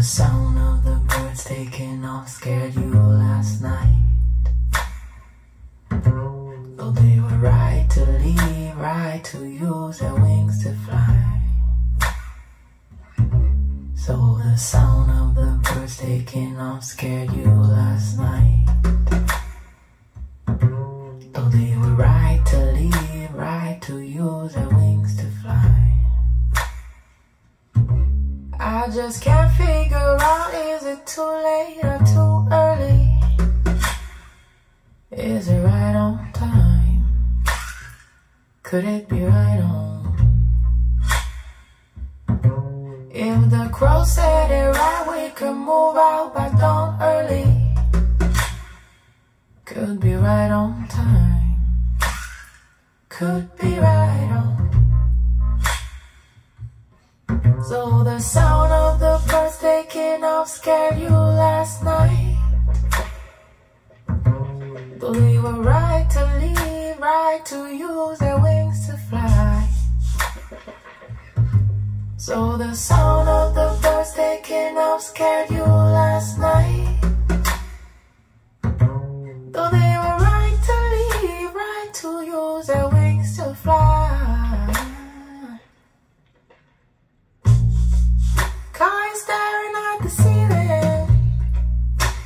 sound of the birds taking off scared you last night. Though they were right to leave, right to use their wings to fly. So the sound of the birds taking off scared you last night. Though they were right to leave, right to use their wings to fly. I just can't figure out, is it too late or too early? Is it right on time? Could it be right on? If the crow said it right, we could move out back down early. Could be right on time. Could be right on. So the sound of the birds taking off scared you last night. Though they were right to leave, right to use their wings to fly. So the sound of the birds taking off scared you last night. Though they were right to leave, right to use their wings to fly. Cars staring at the ceiling,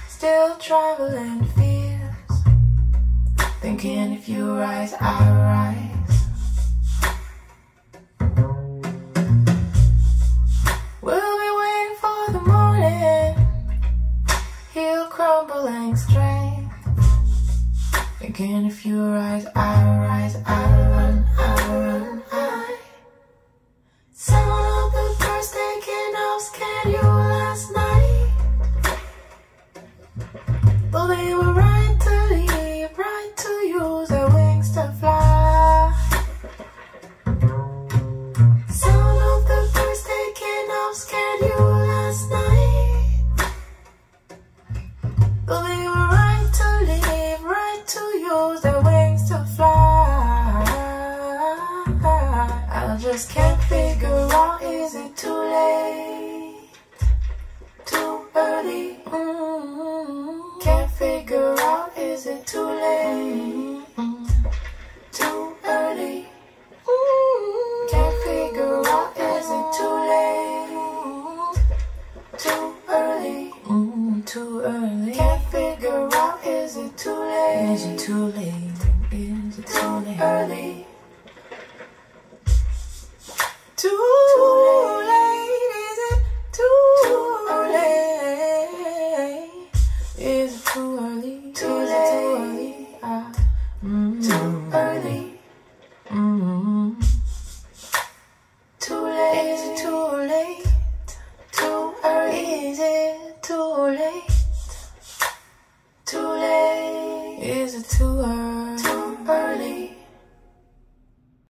still traveling fears, thinking if you rise, I rise. We'll be waiting for the morning, he'll crumble and strength, thinking if you rise, I rise, I run, I run, I. Sound of the birds taking off scared you last night. Though they were right to leave, right to use their wings to fly. Sound of the birds taking off scared you last night. Though they were right to leave, right to use their wings to fly. I just can't figure out, is it too late, too early? Can't figure out, is it too late, too early? Can't figure out, is it too late, too early, too early? Can't figure out, is it too late, is it too late, is it too late, early? Too late, is it too late? Is it too early? Too late, too early. Too late, is it too late? Too early, is it too late? Too late, is it too early?